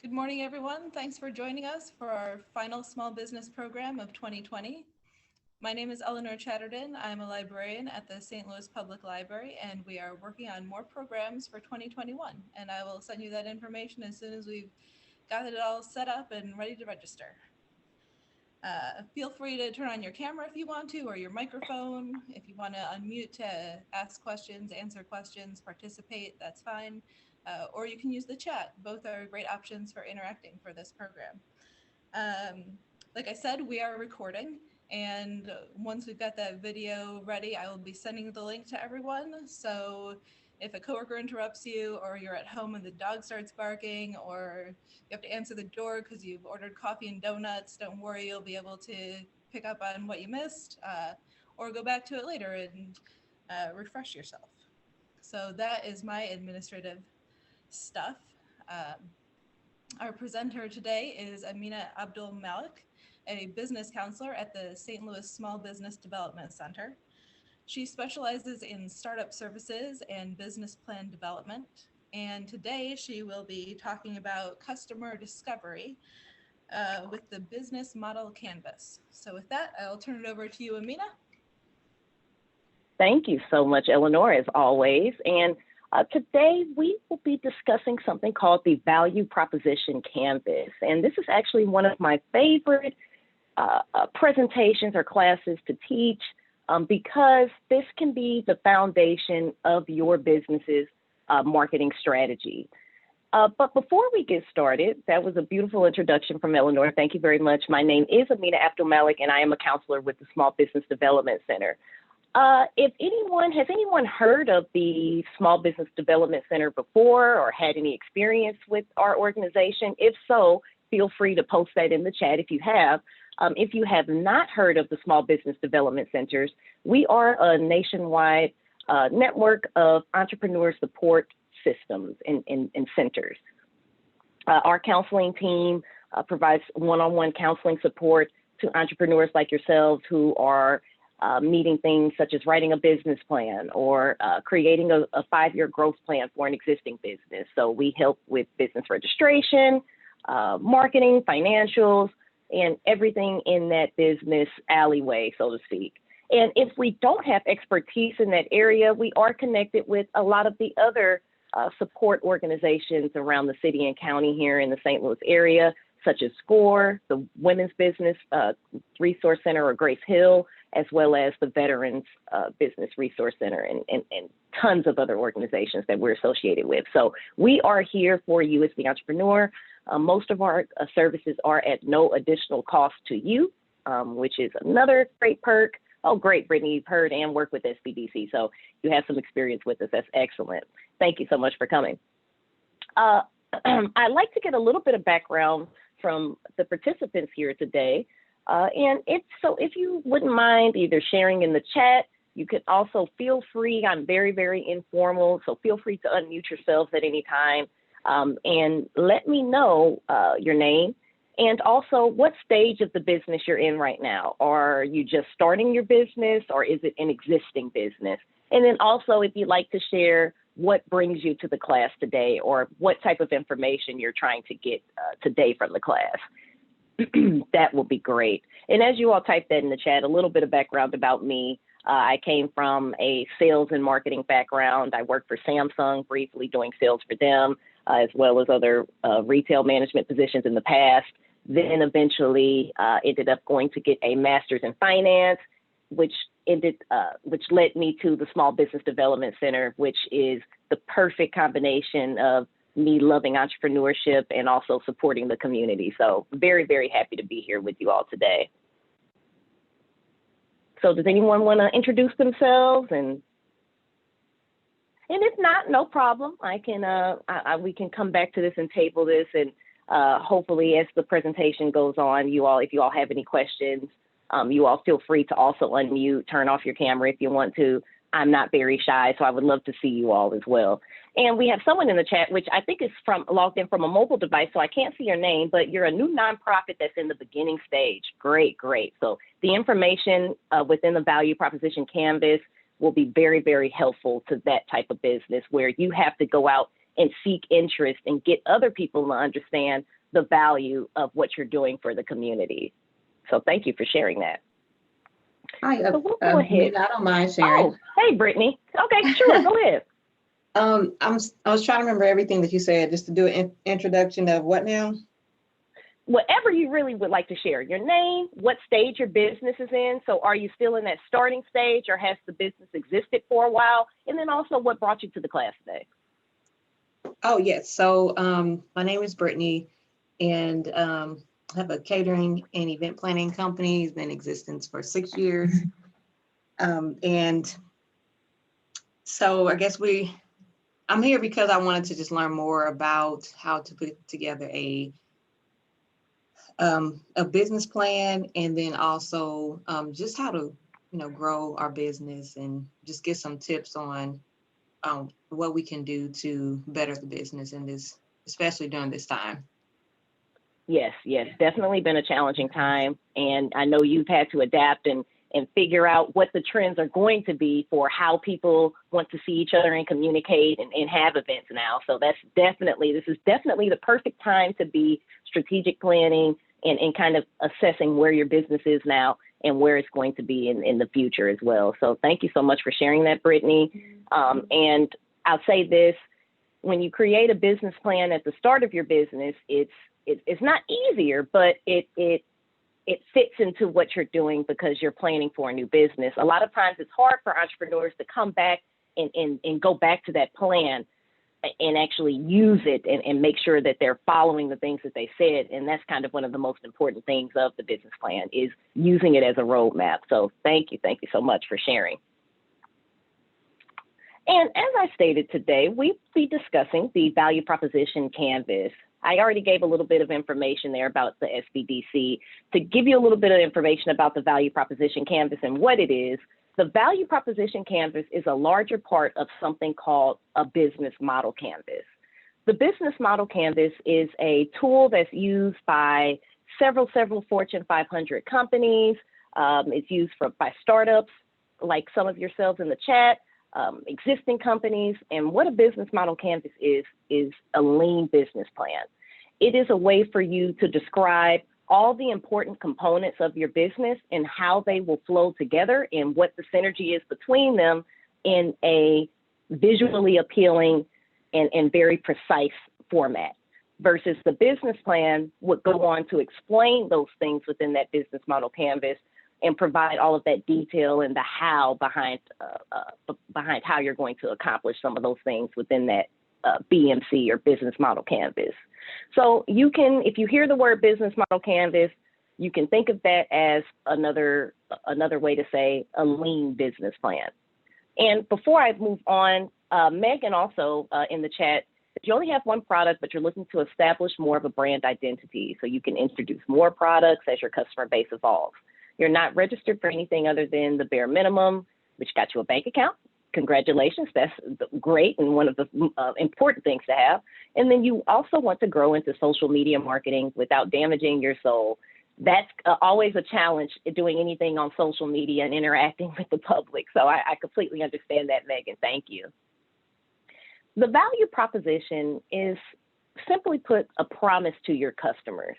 Good morning, everyone. Thanks for joining us for our final small business program of 2020. My name is Eleanor Chatterton. I'm a librarian at the St. Louis Public Library, and we are working on more programs for 2021. And I will send you that information as soon as we've got it all set up and ready to register. Feel free to turn on your camera if you want to, or your microphone. If you want to unmute to ask questions, answer questions, participate, that's fine. Or you can use the chat. Both are great options for interacting for this program. Like I said, we are recording, and once we've got that video ready, I will be sending the link to everyone. So if a coworker interrupts you, or you're at home and the dog starts barking, or you have to answer the door because you've ordered coffee and donuts, don't worry, you'll be able to pick up on what you missed, or go back to it later and refresh yourself. So that is my administrative stuff. Our presenter today is Amina Abdul Malik, a business counselor at the St. Louis Small Business Development Center. She specializes in startup services and business plan development. And today she will be talking about customer discovery with the business model canvas. So with that, I'll turn it over to you, Amina. Thank you so much, Eleanor, as always. And today we will be discussing something called the Value Proposition Canvas. And this is actually one of my favorite presentations or classes to teach because this can be the foundation of your business's marketing strategy. But before we get started, that was a beautiful introduction from Eleanor. Thank you very much. My name is Amina Abdul Malik, and I am a counselor with the Small Business Development Center. Has anyone heard of the Small Business Development Center before or had any experience with our organization? If so, feel free to post that in the chat if you have. If you have not heard of the Small Business Development Centers, we are a nationwide network of entrepreneur support systems and centers. Our counseling team provides one-on-one counseling support to entrepreneurs like yourselves who are meeting things such as writing a business plan or creating a 5-year growth plan for an existing business. So we help with business registration, marketing, financials, and everything in that business alleyway, so to speak. And if we don't have expertise in that area, we are connected with a lot of the other support organizations around the city and county here in the St. Louis area, such as SCORE, the Women's Business Resource Center, or Grace Hill, as well as the Veterans Business Resource Center and tons of other organizations that we're associated with. So we are here for you as the entrepreneur. Most of our services are at no additional cost to you, which is another great perk. Oh, great, Brittany, you've heard and worked with SBDC, so you have some experience with us. That's excellent. Thank you so much for coming. I'd like to get a little bit of background from the participants here today. And if you wouldn't mind either sharing in the chat, you could also feel free. I'm very, very informal, so feel free to unmute yourselves at any time and let me know your name and also what stage of the business you're in right now. Are you just starting your business, or is it an existing business? And then also, if you'd like to share what brings you to the class today, or what type of information you're trying to get today from the class. That will be great. And as you all type that in the chat, a little bit of background about me. I came from a sales and marketing background. I worked for Samsung briefly doing sales for them, as well as other retail management positions in the past. Then eventually ended up going to get a master's in finance, which led me to the Small Business Development Center, which is the perfect combination of me loving entrepreneurship and also supporting the community. So very, very happy to be here with you all today. So does anyone want to introduce themselves? And if not, no problem. We can come back to this and table this, and hopefully as the presentation goes on, if you all have any questions, you all feel free to also unmute, turn off your camera if you want to. I'm not very shy, so I would love to see you all as well. And we have someone in the chat, which I think is logged in from a mobile device, so I can't see your name, but you're a new nonprofit that's in the beginning stage. Great, great. So the information within the Value Proposition Canvas will be very, very helpful to that type of business where you have to go out and seek interest and get other people to understand the value of what you're doing for the community. So thank you for sharing that. Hi, So we'll go ahead. I don't mind sharing. Oh, hey, Brittany. Okay, sure, go ahead. I was trying to remember everything that you said, just to do an introduction of what now? Whatever you really would like to share. Your name, what stage your business is in. So are you still in that starting stage, or has the business existed for a while? And then also what brought you to the class today? Oh, yes. So my name is Brittany, and I have a catering and event planning company. It's been in existence for 6 years. And so I guess I'm here because I wanted to just learn more about how to put together a business plan, and then also just how to, grow our business, and just get some tips on what we can do to better the business in this, especially during this time. Yes, definitely been a challenging time. And I know you've had to adapt and figure out what the trends are going to be for how people want to see each other and communicate and have events now. So this is definitely the perfect time to be strategic planning and kind of assessing where your business is now and where it's going to be in the future as well. So thank you so much for sharing that, Brittany. And I'll say this, when you create a business plan at the start of your business, it's not easier, but it fits into what you're doing because you're planning for a new business. A lot of times it's hard for entrepreneurs to come back and go back to that plan and actually use it and make sure that they're following the things that they said. And that's kind of one of the most important things of the business plan, is using it as a roadmap. So thank you so much for sharing. And as I stated today, we'll be discussing the value proposition canvas. I already gave a little bit of information there about the SBDC. To give you a little bit of information about the value proposition canvas and what it is, the value proposition canvas is a larger part of something called a business model canvas. The business model canvas is a tool that's used by several Fortune 500 companies. It's used by startups like some of yourselves in the chat, existing companies. And what a business model canvas is a lean business plan. It is a way for you to describe all the important components of your business and how they will flow together and what the synergy is between them in a visually appealing and very precise format, versus the business plan would go on to explain those things within that business model canvas and provide all of that detail and the how behind how you're going to accomplish some of those things within that BMC or business model canvas. So you can, if you hear the word business model canvas, you can think of that as another way to say a lean business plan. And before I move on, Megan also in the chat, if you only have one product, but you're looking to establish more of a brand identity, so you can introduce more products as your customer base evolves. You're not registered for anything other than the bare minimum, which got you a bank account. Congratulations, that's great and one of the important things to have. And then you also want to grow into social media marketing without damaging your soul. That's always a challenge, doing anything on social media and interacting with the public. So I completely understand that, Megan. Thank you. The value proposition is, simply put, a promise to your customers.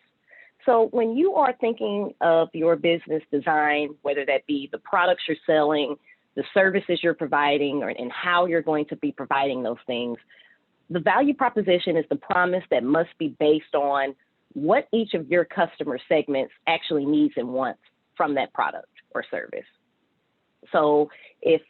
So when you are thinking of your business design, whether that be the products you're selling, the services you're providing, and how you're going to be providing those things, the value proposition is the promise that must be based on what each of your customer segments actually needs and wants from that product or service. So if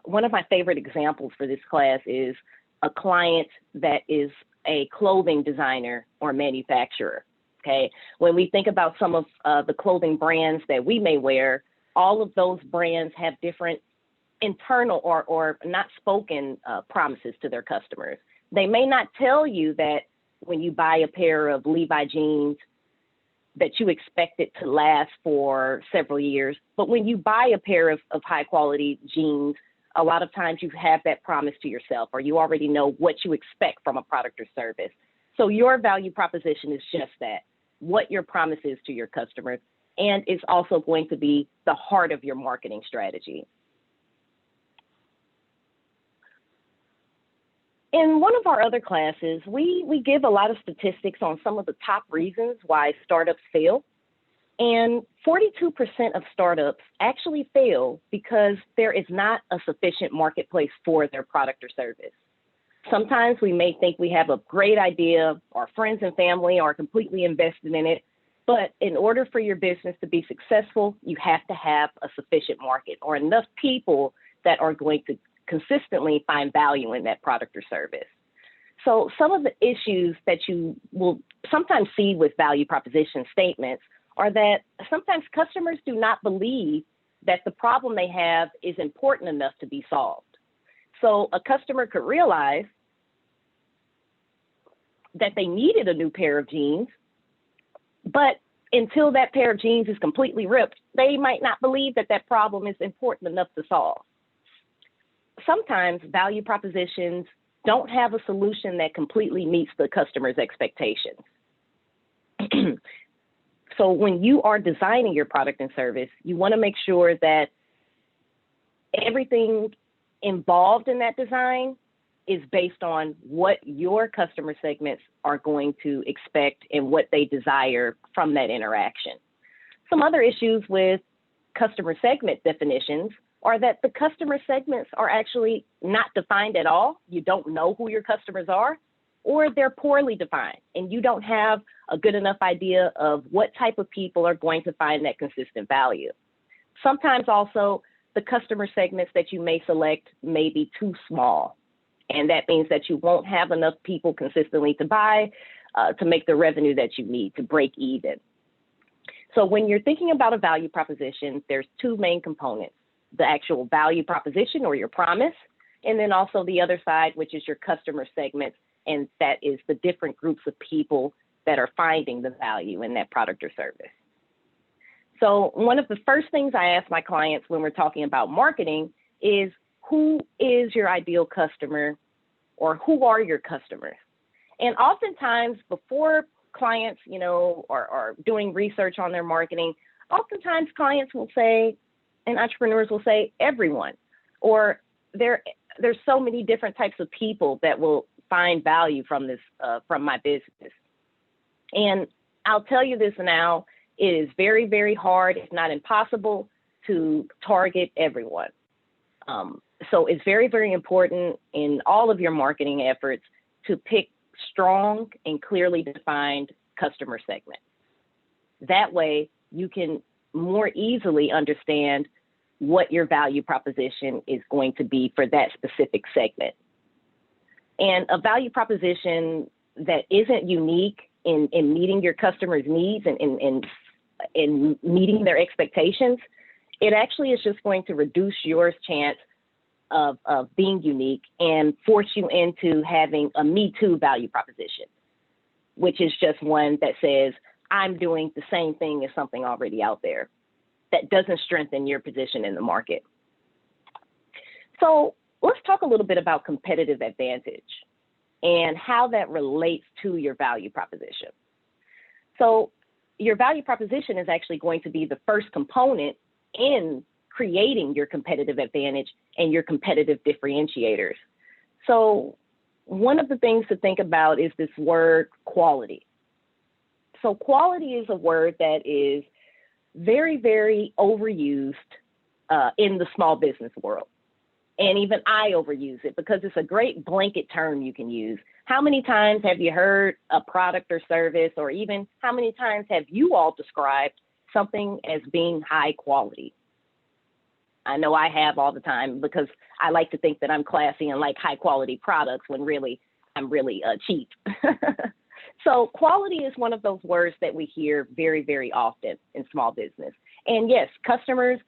one of my favorite examples for this class is a client that is a clothing designer or manufacturer. Okay, when we think about some of the clothing brands that we may wear, all of those brands have different internal or not spoken promises to their customers. They may not tell you that when you buy a pair of Levi jeans that you expect it to last for several years, but when you buy a pair of high quality jeans, a lot of times you have that promise to yourself, or you already know what you expect from a product or service. So your value proposition is just that, what your promise is to your customers, and it's also going to be the heart of your marketing strategy. In one of our other classes, we give a lot of statistics on some of the top reasons why startups fail. And 42% of startups actually fail because there is not a sufficient marketplace for their product or service. Sometimes we may think we have a great idea, our friends and family are completely invested in it, but in order for your business to be successful, you have to have a sufficient market or enough people that are going to consistently find value in that product or service. So some of the issues that you will sometimes see with value proposition statements are that sometimes customers do not believe that the problem they have is important enough to be solved. So a customer could realize that they needed a new pair of jeans, but until that pair of jeans is completely ripped, they might not believe that that problem is important enough to solve. Sometimes value propositions don't have a solution that completely meets the customer's expectations. So when you are designing your product and service, you want to make sure that everything involved in that design is based on what your customer segments are going to expect and what they desire from that interaction. Some other issues with customer segment definitions are that the customer segments are actually not defined at all. You don't know who your customers are, or they're poorly defined, and you don't have a good enough idea of what type of people are going to find that consistent value. Sometimes also the customer segments that you may select may be too small, and that means that you won't have enough people consistently to buy to make the revenue that you need to break even. So when you're thinking about a value proposition, there's two main components: the actual value proposition or your promise, and then also the other side, which is your customer segments, and that is the different groups of people that are finding the value in that product or service. So one of the first things I ask my clients when we're talking about marketing is, who is your ideal customer, or who are your customers? And oftentimes before clients, are doing research on their marketing, oftentimes clients will say, and entrepreneurs will say, everyone, or there's so many different types of people that will find value from this, from my business. And I'll tell you this now, it is very, very hard, if not impossible, to target everyone. So it's very, very important in all of your marketing efforts to pick strong and clearly defined customer segments. That way you can more easily understand what your value proposition is going to be for that specific segment. And a value proposition that isn't unique in meeting your customers' needs and in meeting their expectations, it actually is just going to reduce your chance of being unique and force you into having a Me Too value proposition, which is just one that says, I'm doing the same thing as something already out there. That doesn't strengthen your position in the market. So let's talk a little bit about competitive advantage and how that relates to your value proposition. So your value proposition is actually going to be the first component in creating your competitive advantage and your competitive differentiators. So one of the things to think about is this word quality. So quality is a word that is very, very overused in the small business world. And even I overuse it because it's a great blanket term you can use. How many times have you heard a product or service, or even how many times have you all described something as being high quality? I know I have all the time because I like to think that I'm classy and like high quality products when really I'm really cheap. So quality is one of those words that we hear very, very often in small business. And yes, customers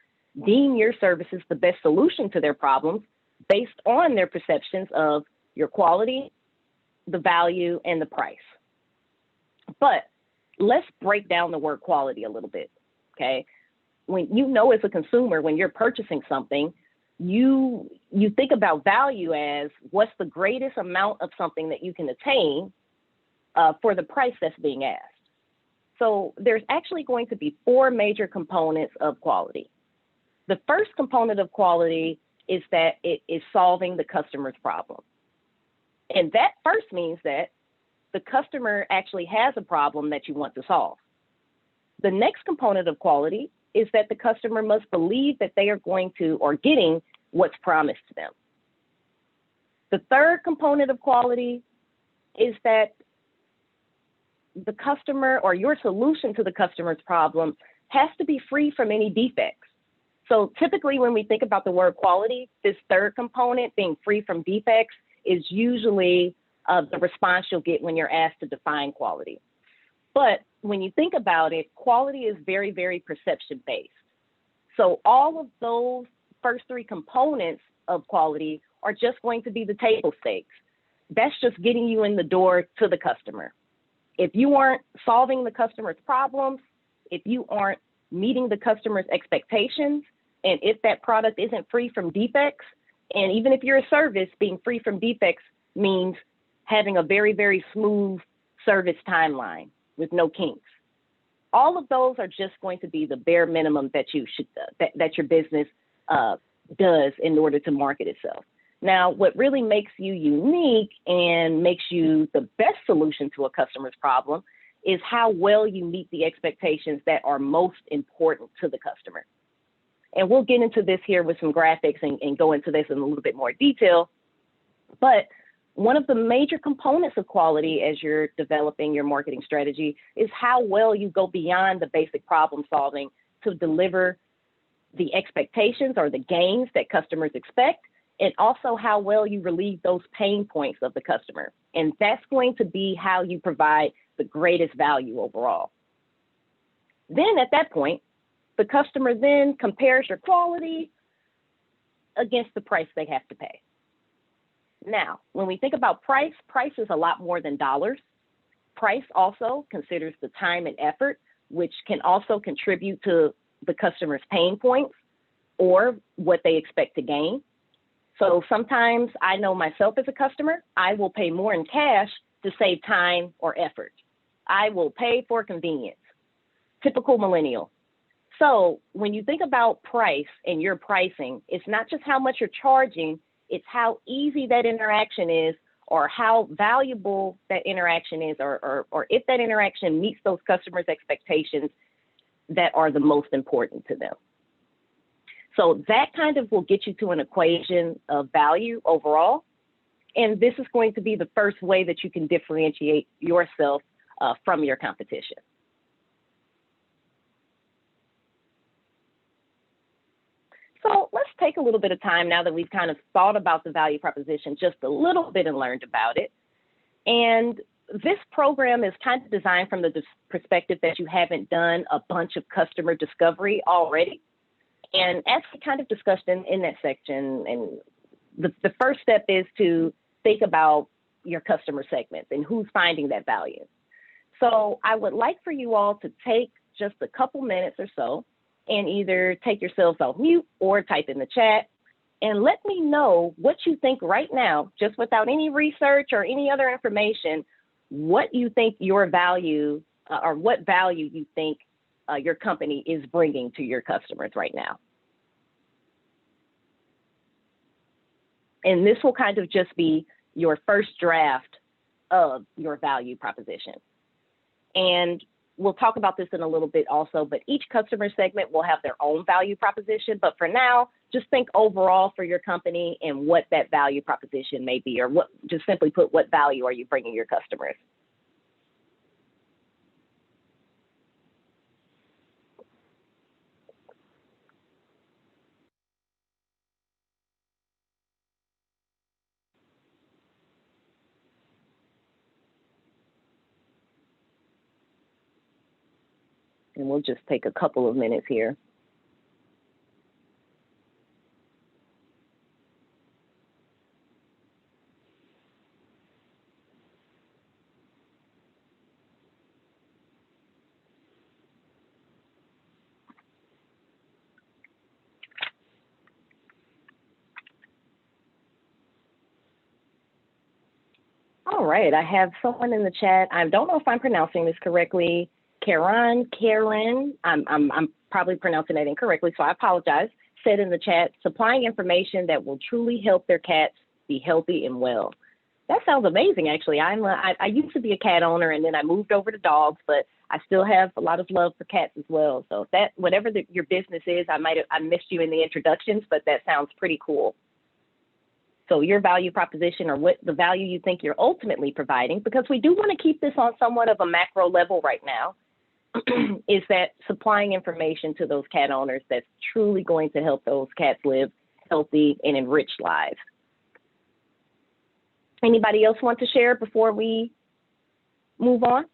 deem your services the best solution to their problems based on their perceptions of your quality, the value, and the price. But let's break down the word quality a little bit, okay? When as a consumer, when you're purchasing something, you think about value as what's the greatest amount of something that you can attain for the price that's being asked. So there's actually going to be four major components of quality. The first component of quality is that it is solving the customer's problem. And that first means that the customer actually has a problem that you want to solve. The next component of quality is that the customer must believe that they are going to or getting what's promised to them. The third component of quality is that the customer or your solution to the customer's problem has to be free from any defects. So typically when we think about the word quality, this third component, being free from defects, is usually the response you'll get when you're asked to define quality. But when you think about it, quality is very, very perception based. So all of those first three components of quality are just going to be the table stakes. That's just getting you in the door to the customer. If you aren't solving the customer's problems, if you aren't meeting the customer's expectations, and if that product isn't free from defects, and even if you're a service, being free from defects means having a very, very smooth service timeline with no kinks. All of those are just going to be the bare minimum that you should that your business does in order to market itself. Now, what really makes you unique and makes you the best solution to a customer's problem is how well you meet the expectations that are most important to the customer. And we'll get into this here with some graphics and go into this in a little bit more detail. But one of the major components of quality as you're developing your marketing strategy is how well you go beyond the basic problem solving to deliver the expectations or the gains that customers expect, and also how well you relieve those pain points of the customer. And that's going to be how you provide the greatest value overall. Then at that point, the customer then compares your quality against the price they have to pay. Now, when we think about price, price is a lot more than dollars. Price also considers the time and effort, which can also contribute to the customer's pain points or what they expect to gain. So sometimes I know myself as a customer, I will pay more in cash to save time or effort. I will pay for convenience. Typical millennial. So when you think about price and your pricing, it's not just how much you're charging, it's how easy that interaction is, or how valuable that interaction is, or if that interaction meets those customers' expectations that are the most important to them. So that kind of will get you to an equation of value overall. And this is going to be the first way that you can differentiate yourself from your competition. So let's take a little bit of time now that we've kind of thought about the value proposition just a little bit and learned about it. And this program is kind of designed from the perspective that you haven't done a bunch of customer discovery already. And as we kind of discussed in that section, and the first step is to think about your customer segments and who's finding that value. So I would like for you all to take just a couple minutes or so and either take yourselves off mute or type in the chat and let me know what you think right now, just without any research or any other information, what you think your value or what value you think your company is bringing to your customers right now. And this will kind of just be your first draft of your value proposition. And we'll talk about this in a little bit also, but each customer segment will have their own value proposition. But for now, just think overall for your company and what that value proposition may be, or what, just simply put, what value are you bringing your customers? And we'll just take a couple of minutes here. All right, I have someone in the chat. I don't know if I'm pronouncing this correctly. Karen, I'm probably pronouncing that incorrectly, so I apologize, said in the chat, supplying information that will truly help their cats be healthy and well. That sounds amazing, actually. I used to be a cat owner, and then I moved over to dogs, but I still have a lot of love for cats as well. So that whatever your business is, I missed you in the introductions, but that sounds pretty cool. So your value proposition, or what the value you think you're ultimately providing, because we do want to keep this on somewhat of a macro level right now, is that supplying information to those cat owners that's truly going to help those cats live healthy and enriched lives. Anybody else want to share before we move on?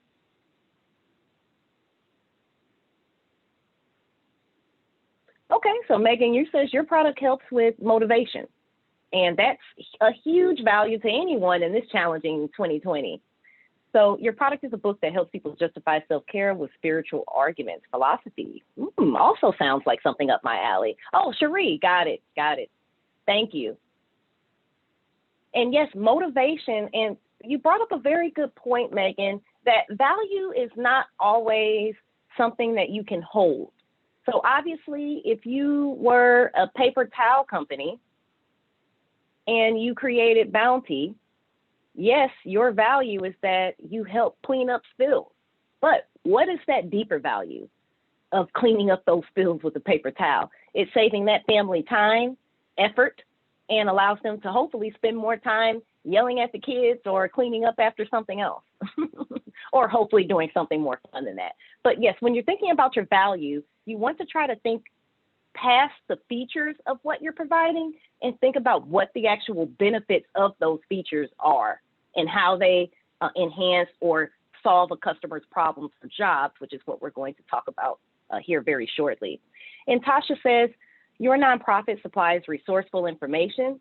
Okay, so Megan, you says your product helps with motivation, and that's a huge value to anyone in this challenging 2020. So your product is a book that helps people justify self-care with spiritual arguments. Philosophy also sounds like something up my alley. Oh, Cherie, got it. Thank you. And yes, motivation, and you brought up a very good point, Megan, that value is not always something that you can hold. So obviously, if you were a paper towel company and you created Bounty, yes, your value is that you help clean up spills. But what is that deeper value of cleaning up those spills with a paper towel? It's saving that family time, effort, and allows them to hopefully spend more time yelling at the kids or cleaning up after something else, or hopefully doing something more fun than that. But yes, when you're thinking about your value, you want to try to think past the features of what you're providing and think about what the actual benefits of those features are and how they enhance or solve a customer's problems for jobs, which is what we're going to talk about here very shortly. And Tasha says, your nonprofit supplies resourceful information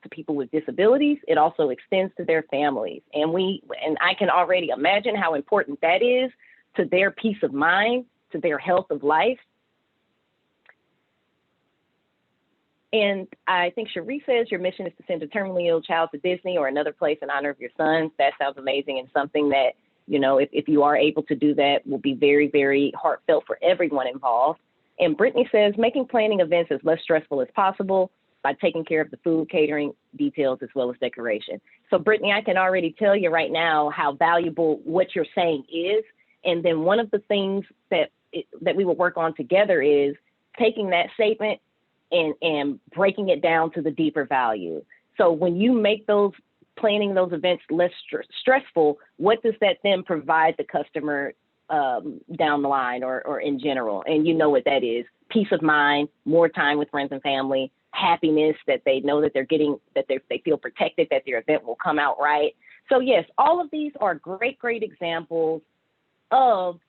to people with disabilities. It also extends to their families. And I can already imagine how important that is to their peace of mind, to their health of life. And I think Cherie says your mission is to send a terminally ill child to Disney or another place in honor of your sons. That sounds amazing, and something that, you know, if you are able to do that, will be very, very heartfelt for everyone involved. And Brittany says, making planning events as less stressful as possible by taking care of the food, catering, details, as well as decoration. So Brittany, I can already tell you right now how valuable what you're saying is. And then one of the things that we will work on together is taking that statement and breaking it down to the deeper value. So when you make planning those events less stressful, what does that then provide the customer down the line or in general? And you know what that is: peace of mind, more time with friends and family, happiness that they know that they're getting, that they feel protected, that their event will come out right. So yes, all of these are great examples of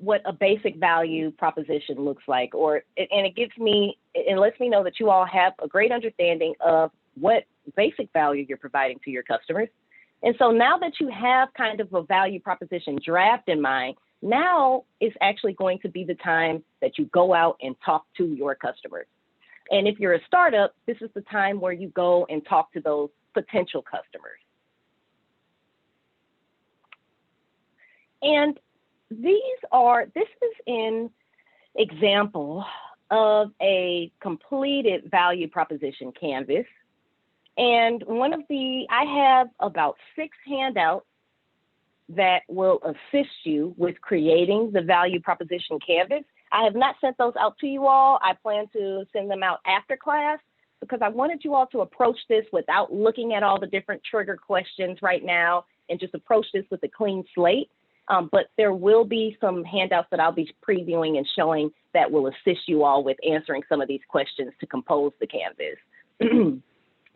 what a basic value proposition looks like, and it lets me know that you all have a great understanding of what basic value you're providing to your customers. And so now that you have kind of a value proposition draft in mind, now is actually going to be the time that you go out and talk to your customers. And if you're a startup, this is the time where you go and talk to those potential customers. And this is an example of a completed value proposition canvas. And I have about 6 handouts that will assist you with creating the value proposition canvas. I have not sent those out to you all. I plan to send them out after class because I wanted you all to approach this without looking at all the different trigger questions right now and just approach this with a clean slate. But there will be some handouts that I'll be previewing and showing that will assist you all with answering some of these questions to compose the canvas.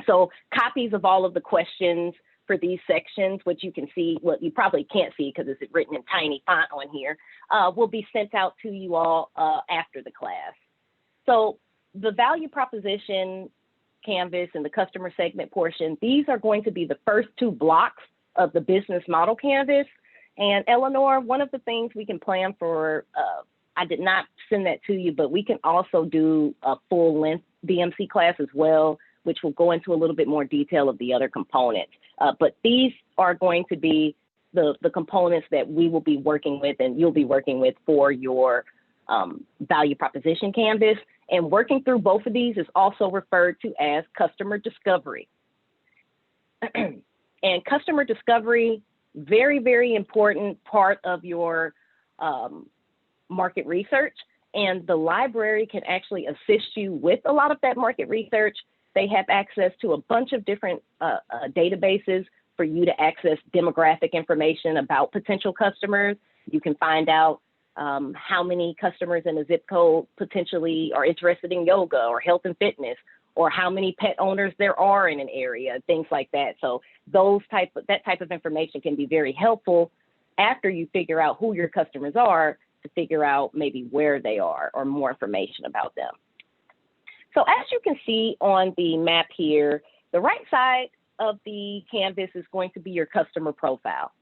So copies of all of the questions for these sections, which you can see, what you probably can't see because it's written in tiny font on here, will be sent out to you all after the class. So the value proposition canvas and the customer segment portion, these are going to be the first 2 blocks of the business model canvas. And Eleanor, one of the things we can plan for, I did not send that to you, but we can also do a full length BMC class as well, which will go into a little bit more detail of the other components. But these are going to be the components that we will be working with and you'll be working with for your value proposition canvas. And working through both of these is also referred to as customer discovery. And customer discovery, very, very important part of your market research. And the library can actually assist you with a lot of that market research. They have access to a bunch of different databases for you to access demographic information about potential customers. You can find out how many customers in a zip code potentially are interested in yoga or health and fitness, or how many pet owners there are in an area, things like that. So that type of information can be very helpful after you figure out who your customers are, to figure out maybe where they are or more information about them. So as you can see on the map here, the right side of the canvas is going to be your customer profile.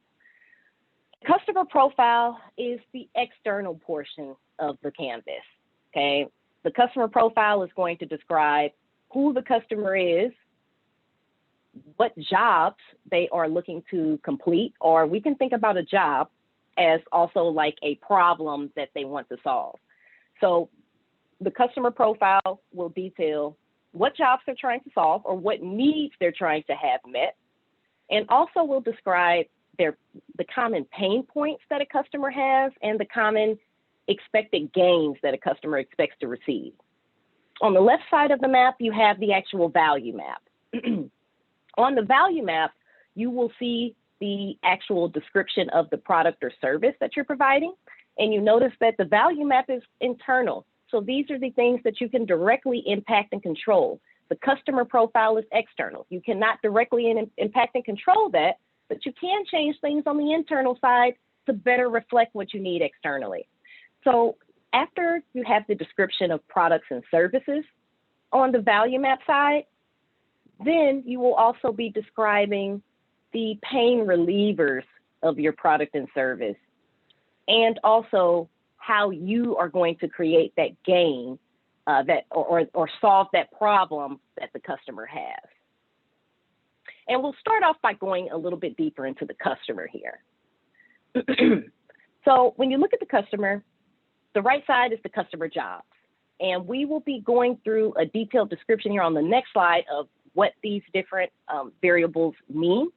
Customer profile is the external portion of the canvas, okay? The customer profile is going to describe who the customer is, what jobs they are looking to complete, or we can think about a job as also like a problem that they want to solve. So the customer profile will detail what jobs they're trying to solve or what needs they're trying to have met, and also will describe the common pain points that a customer has and the common expected gains that a customer expects to receive. On the left side of the map, you have the actual value map. On the value map, you will see the actual description of the product or service that you're providing. And you notice that the value map is internal. So these are the things that you can directly impact and control. The customer profile is external. You cannot directly impact and control that, but you can change things on the internal side to better reflect what you need externally. So after you have the description of products and services on the value map side, then you will also be describing the pain relievers of your product and service, and also how you are going to create that gain or solve that problem that the customer has. And we'll start off by going a little bit deeper into the customer here. So when you look at the customer, the right side is the customer jobs. And we will be going through a detailed description here on the next slide of what these different variables mean.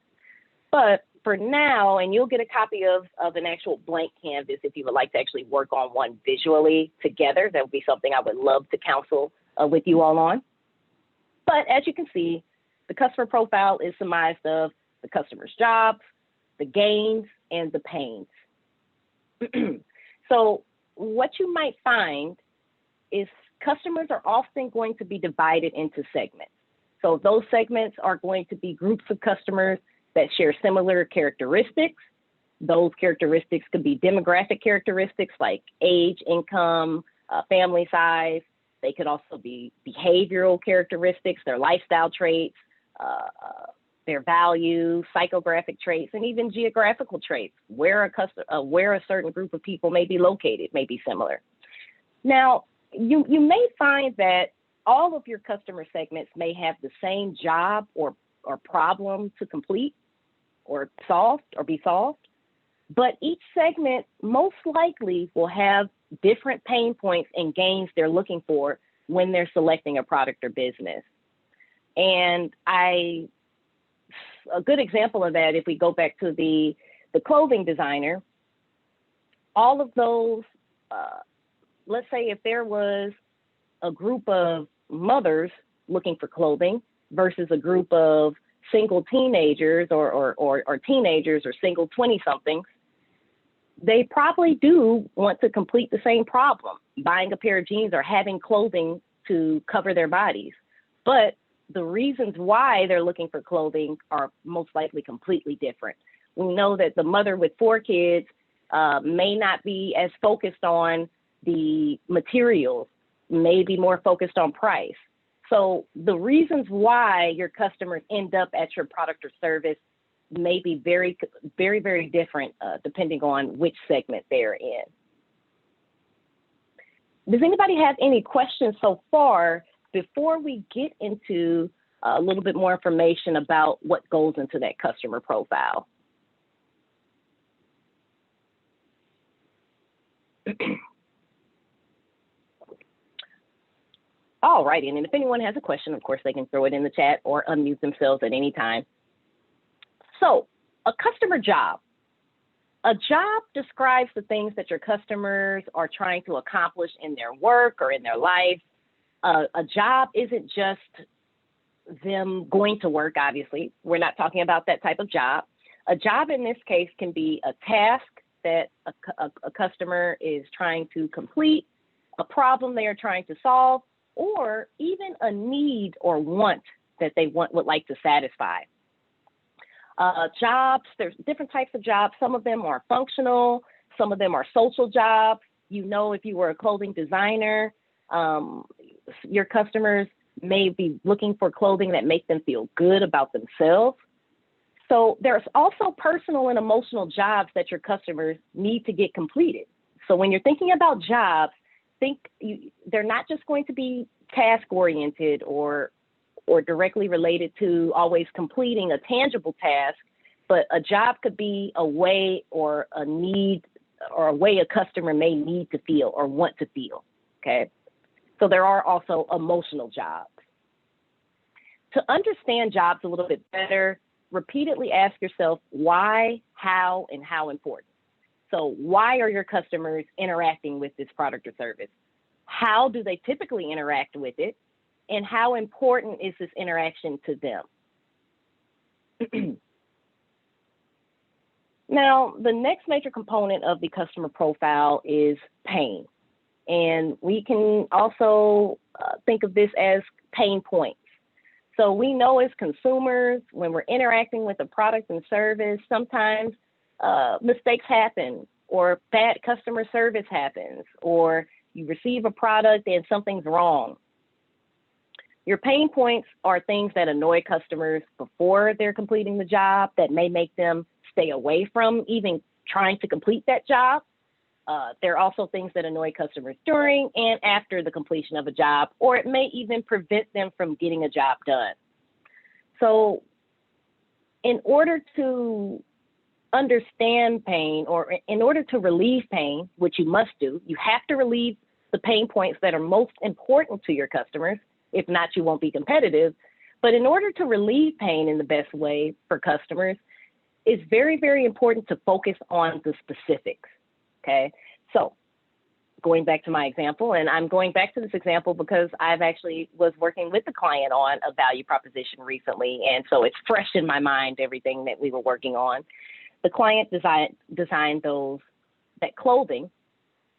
But for now, and you'll get a copy of an actual blank canvas if you would like to actually work on one visually together. That would be something I would love to counsel with you all on. But as you can see, the customer profile is surmised of the customer's jobs, the gains, and the pains. So what you might find is customers are often going to be divided into segments. So those segments are going to be groups of customers that share similar characteristics. Those characteristics could be demographic characteristics like age, income, family size. They could also be behavioral characteristics, their lifestyle traits, their values, psychographic traits, and even geographical traits, where a certain group of people may be located may be similar. Now, you may find that all of your customer segments may have the same job or problem to complete or be solved, but each segment most likely will have different pain points and gains they're looking for when they're selecting a product or business. And a good example of that, if we go back to the clothing designer, all of those, let's say if there was a group of mothers looking for clothing versus a group of single teenagers or teenagers or single 20-somethings, they probably do want to complete the same problem, buying a pair of jeans or having clothing to cover their bodies. But the reasons why they're looking for clothing are most likely completely different. We know that the mother with 4 kids may not be as focused on the materials, may be more focused on price. So the reasons why your customers end up at your product or service may be very, very, very different depending on which segment they're in. Does anybody have any questions so far before we get into a little bit more information about what goes into that customer profile? All righty, and if anyone has a question, of course, they can throw it in the chat or unmute themselves at any time. So a customer job. A job describes the things that your customers are trying to accomplish in their work or in their life. A job isn't just them going to work, obviously. We're not talking about that type of job. A job in this case can be a task that a customer is trying to complete, a problem they are trying to solve, or even a need or want that they would like to satisfy. Jobs, there's different types of jobs. Some of them are functional, some of them are social jobs. You know, if you were a clothing designer, your customers may be looking for clothing that make them feel good about themselves. So there's also personal and emotional jobs that your customers need to get completed. So when you're thinking about jobs, they're not just going to be task oriented or directly related to always completing a tangible task, but a job could be a way or a need or a way a customer may need to feel or want to feel, okay? So there are also emotional jobs. To understand jobs a little bit better, repeatedly ask yourself why, how, and how important. So why are your customers interacting with this product or service? How do they typically interact with it? And how important is this interaction to them? Now, the next major component of the customer profile is pain. And we can also think of this as pain points. So we know as consumers, when we're interacting with a product and service, sometimes mistakes happen or bad customer service happens, or you receive a product and something's wrong. Your pain points are things that annoy customers before they're completing the job that may make them stay away from even trying to complete that job. There are also things that annoy customers during and after the completion of a job, or it may even prevent them from getting a job done. So in order to understand pain, or in order to relieve pain, which you must do, you have to relieve the pain points that are most important to your customers. If not, you won't be competitive. But in order to relieve pain in the best way for customers, it's very, very important to focus on the specifics, okay? So going back to my example, and I'm going back to this example because I've actually was working with the client on a value proposition recently, and so it's fresh in my mind, everything that we were working on. The client designed that clothing,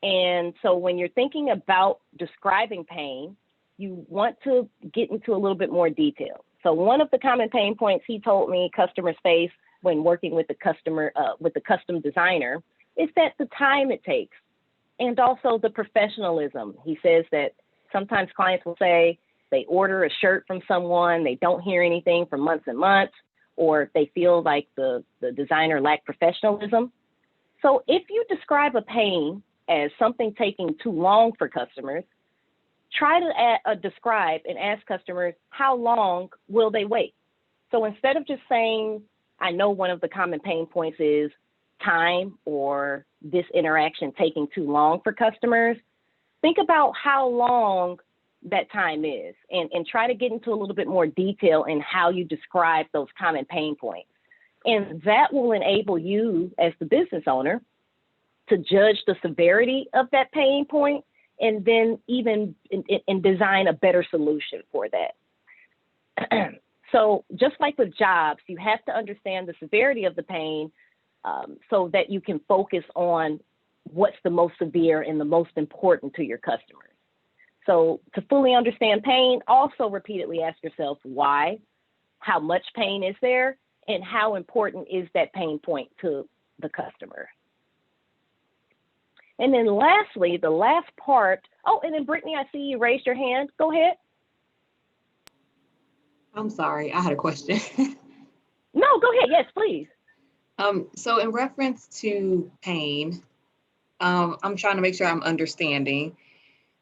and so when you're thinking about describing pain, you want to get into a little bit more detail. So one of the common pain points he told me customers face when working with the custom designer is that the time it takes and also the professionalism. He says that sometimes clients will say they order a shirt from someone, they don't hear anything for months and months, or they feel like the designer lacked professionalism. So if you describe a pain as something taking too long for customers, try to describe and ask customers, how long will they wait? So instead of just saying, I know one of the common pain points is time or this interaction taking too long for customers, think about how long that time is and try to get into a little bit more detail in how you describe those common pain points. And that will enable you as the business owner to judge the severity of that pain point and then even and design a better solution for that. So just like with jobs, you have to understand the severity of the pain so that you can focus on what's the most severe and the most important to your customers. So to fully understand pain, also repeatedly ask yourself why, how much pain is there, and how important is that pain point to the customer. And then lastly, the last part, and then Brittany, I see you raised your hand. Go ahead. I'm sorry, I had a question. No, go ahead. Yes, please. So in reference to pain, I'm trying to make sure I'm understanding.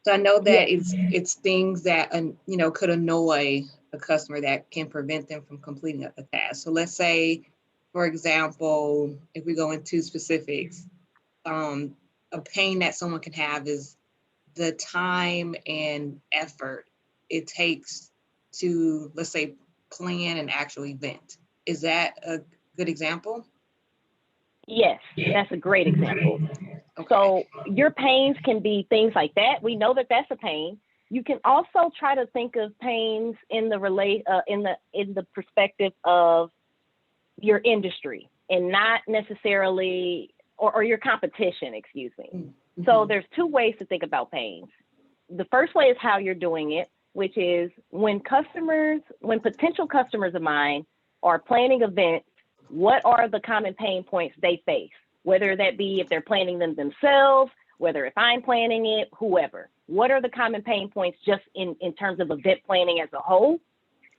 So I know that it's things that could annoy a customer that can prevent them from completing a task. So let's say, for example, if we go into specifics, a pain that someone can have is the time and effort it takes to, let's say, plan an actual event. Is that a good example? Yes, that's a great example. Okay. So your pains can be things like that. We know that that's a pain. You can also try to think of pains in the perspective of your industry and not necessarily or your competition, excuse me. Mm-hmm. So there's two ways to think about pains. The first way is how you're doing it, which is when potential customers of mine are planning events, what are the common pain points they face? Whether that be if they're planning them themselves, whether if I'm planning it, whoever. What are the common pain points just in terms of event planning as a whole?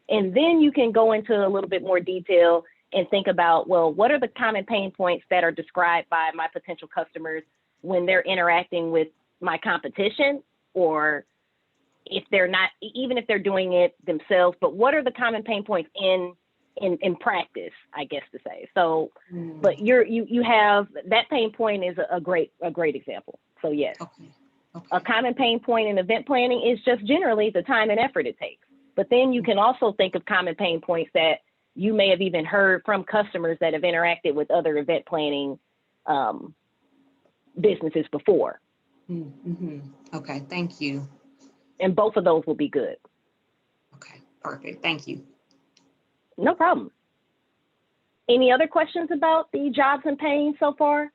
And then you can go into a little bit more detail and think about, well, what are the common pain points that are described by my potential customers when they're interacting with my competition, or if they're not, even if they're doing it themselves, but what are the common pain points in practice, I guess to say. So, but you have that pain point is a great example. So yes, Okay. a common pain point in event planning is just generally the time and effort it takes. But then you can also think of common pain points that you may have even heard from customers that have interacted with other event planning businesses before. Mm-hmm. Okay, thank you. And both of those will be good. Okay, perfect. Thank you. No problem. Any other questions about the jobs and pains so far?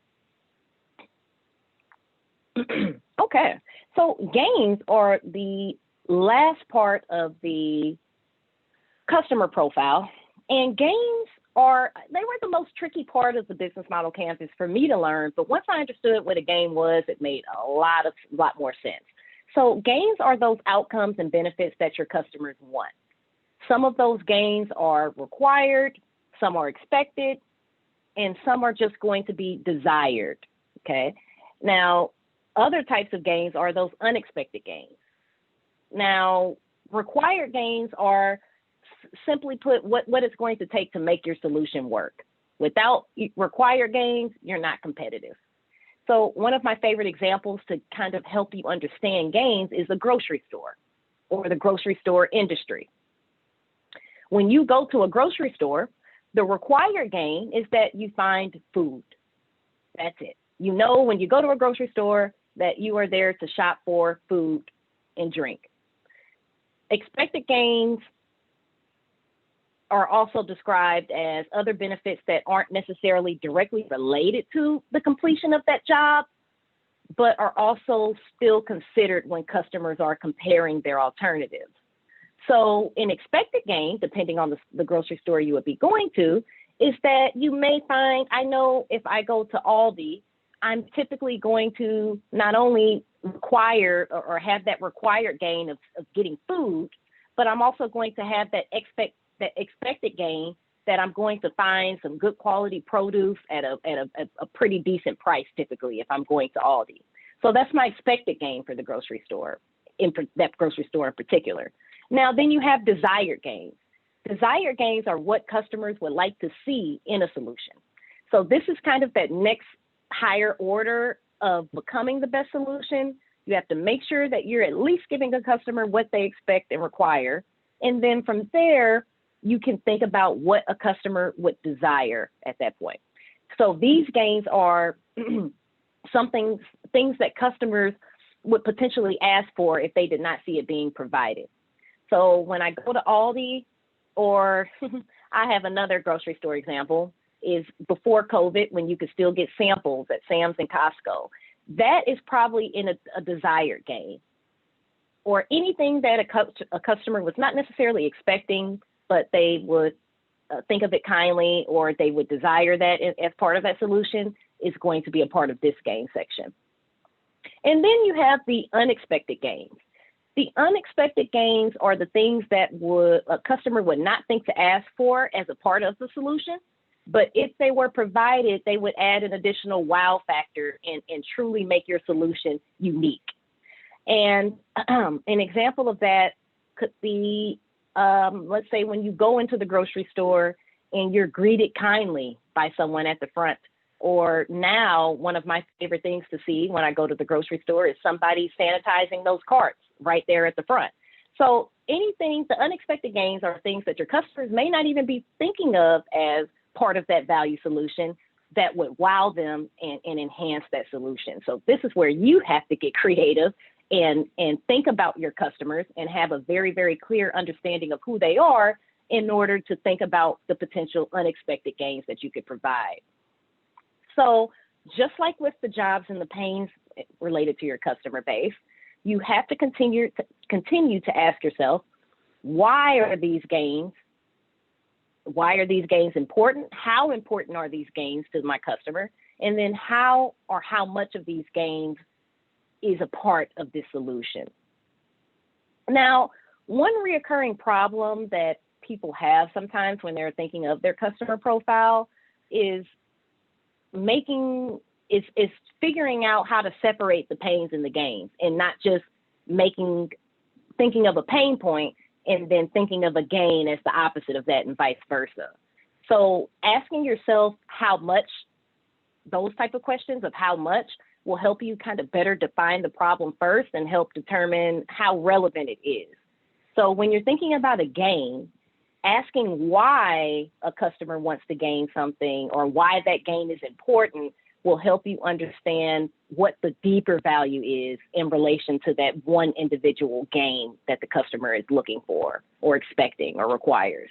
Okay, so gains are the last part of the customer profile, and gains they were the most tricky part of the business model canvas for me to learn, but once I understood what a gain was, it made a lot more sense. So gains are those outcomes and benefits that your customers want. Some of those gains are required, some are expected, and some are just going to be desired, okay? Now, other types of gains are those unexpected gains. Now, required gains are simply put what it's going to take to make your solution work. Without required gains, you're not competitive. So one of my favorite examples to kind of help you understand gains is the grocery store or the grocery store industry. When you go to a grocery store, the required gain is that you find food. That's it. You know, when you go to a grocery store, that you are there to shop for food and drink. Expected gains are also described as other benefits that aren't necessarily directly related to the completion of that job, but are also still considered when customers are comparing their alternatives. So an expected gain, depending on the grocery store you would be going to, is that you may find, I know if I go to Aldi, I'm typically going to not only require or have that required gain of getting food, but I'm also going to have that expected gain that I'm going to find some good quality produce at a pretty decent price, typically, if I'm going to Aldi. So that's my expected gain for the grocery store, that grocery store in particular. Now, then you have desired gains. Desired gains are what customers would like to see in a solution. So this is kind of that next higher order of becoming the best solution. You have to make sure that you're at least giving the customer what they expect and require. And then from there, you can think about what a customer would desire at that point. So these gains are things that customers would potentially ask for if they did not see it being provided. So when I go to Aldi, or I have another grocery store example, is before COVID, when you could still get samples at Sam's and Costco. That is probably in a desired gain. Or anything that a customer was not necessarily expecting, but they would think of it kindly, or they would desire that as part of that solution, is going to be a part of this gain section. And then you have the unexpected gains. The unexpected gains are the things that a customer would not think to ask for as a part of the solution, but if they were provided, they would add an additional wow factor and truly make your solution unique. And an example of that could be, let's say when you go into the grocery store and you're greeted kindly by someone at the front. Or now, one of my favorite things to see when I go to the grocery store is somebody sanitizing those carts right there at the front. So the unexpected gains are things that your customers may not even be thinking of as part of that value solution that would wow them and enhance that solution. So this is where you have to get creative and think about your customers and have a very, very clear understanding of who they are in order to think about the potential unexpected gains that you could provide. So just like with the jobs and the pains related to your customer base, you have to continue to ask yourself, why are these gains? Why are these gains important? How important are these gains to my customer? And then how much of these gains is a part of this solution? Now, one reoccurring problem that people have sometimes when they're thinking of their customer profile is figuring out how to separate the pains and the gains, and not just thinking of a pain point and then thinking of a gain as the opposite of that, and vice versa. So asking yourself how much, those type of questions of how much, will help you kind of better define the problem first and help determine how relevant it is. So when you're thinking about a gain, asking why a customer wants to gain something or why that gain is important will help you understand what the deeper value is in relation to that one individual gain that the customer is looking for or expecting or requires.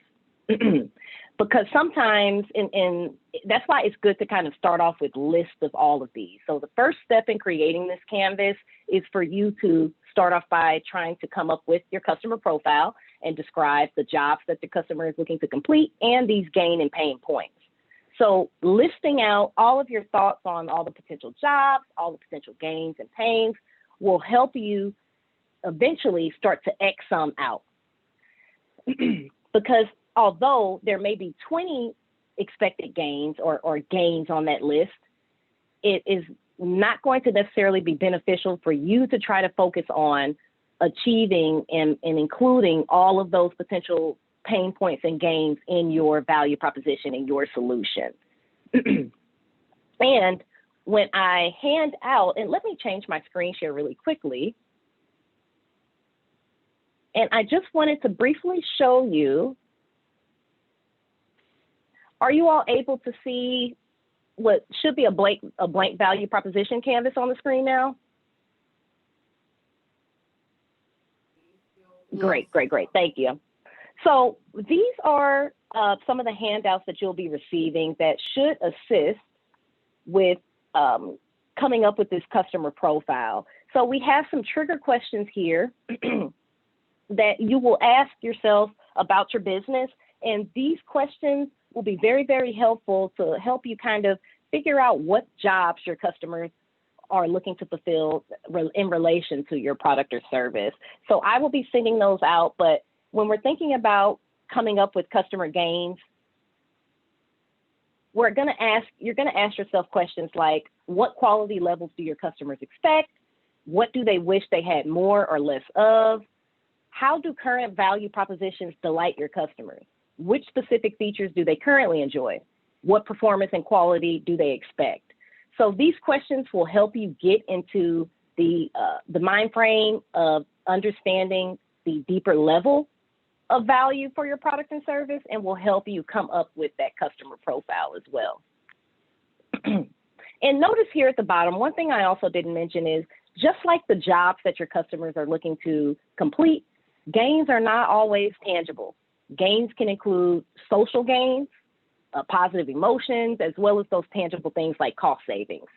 Because sometimes, and that's why it's good to kind of start off with lists of all of these. So the first step in creating this canvas is for you to start off by trying to come up with your customer profile and describe the jobs that the customer is looking to complete and these gain and pain points. So listing out all of your thoughts on all the potential jobs, all the potential gains and pains will help you eventually start to X some out. Because although there may be 20 expected gains or gains on that list, it is not going to necessarily be beneficial for you to try to focus on achieving and including all of those potential pain points and gains in your value proposition and your solution. And when I hand out, and let me change my screen share really quickly. And I just wanted to briefly show you, are you all able to see what should be a blank value proposition canvas on the screen now? Great. Thank you. So these are some of the handouts that you'll be receiving that should assist with coming up with this customer profile. So we have some trigger questions here that you will ask yourself about your business. And these questions will be very, very helpful to help you kind of figure out what jobs your customers are looking to fulfill in relation to your product or service. So I will be sending those out, but when we're thinking about coming up with customer gains, you're going to ask yourself questions like, what quality levels do your customers expect? What do they wish they had more or less of? How do current value propositions delight your customers? Which specific features do they currently enjoy? What performance and quality do they expect? So these questions will help you get into the mind frame of understanding the deeper level of value for your product and service, and will help you come up with that customer profile as well. And notice here at the bottom, one thing I also didn't mention is, just like the jobs that your customers are looking to complete, gains are not always tangible. Gains can include social gains, positive emotions, as well as those tangible things like cost savings.